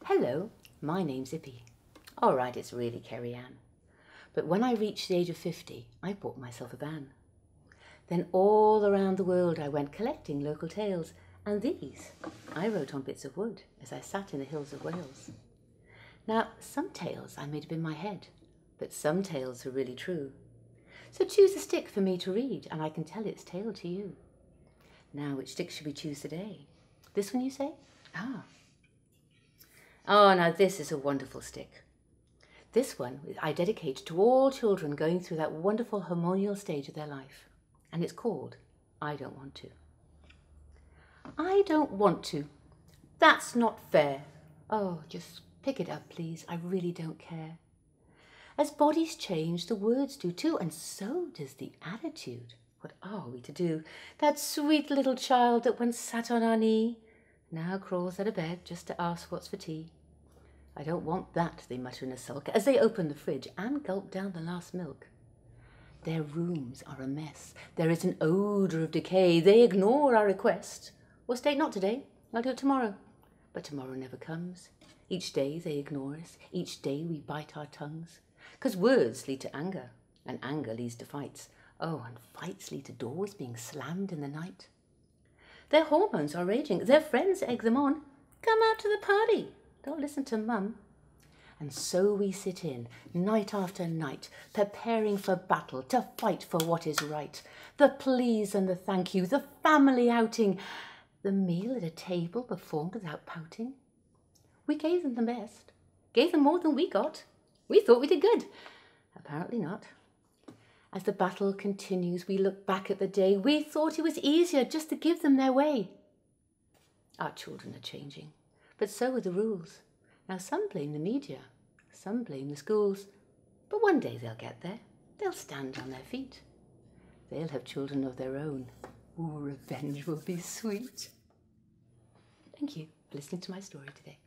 Hello, my name's Ippy. All right, it's really Kerry Ann. But when I reached the age of 50, I bought myself a van. Then all around the world I went collecting local tales, and these I wrote on bits of wood as I sat in the hills of Wales. Now, some tales I made up in my head, but some tales are really true. So choose a stick for me to read, and I can tell its tale to you. Now, which stick should we choose today? This one, you say? Oh, now this is a wonderful stick. This one I dedicate to all children going through that wonderful hormonal stage of their life. And it's called I Don't Want To. I don't want to. That's not fair. Oh, just pick it up, please. I really don't care. As bodies change, the words do too, and so does the attitude. What are we to do? That sweet little child that once sat on our knee now crawls out of bed just to ask what's for tea. I don't want that, they mutter in a sulk as they open the fridge and gulp down the last milk. Their rooms are a mess. There is an odour of decay. They ignore our request. Or state, not today, I'll do it tomorrow. But tomorrow never comes. Each day they ignore us. Each day we bite our tongues. 'Cause words lead to anger, and anger leads to fights. Oh, and fights lead to doors being slammed in the night. Their hormones are raging. Their friends egg them on. Come out to the party. Don't listen to Mum. And so we sit in, night after night, preparing for battle, to fight for what is right. The please and the thank you, the family outing, the meal at a table performed without pouting. We gave them the best, gave them more than we got. We thought we did good. Apparently not. As the battle continues, we look back at the day. We thought it was easier just to give them their way. Our children are changing, but so are the rules. Now some blame the media, some blame the schools, but one day they'll get there. They'll stand on their feet. They'll have children of their own. Ooh, revenge will be sweet. Thank you for listening to my story today.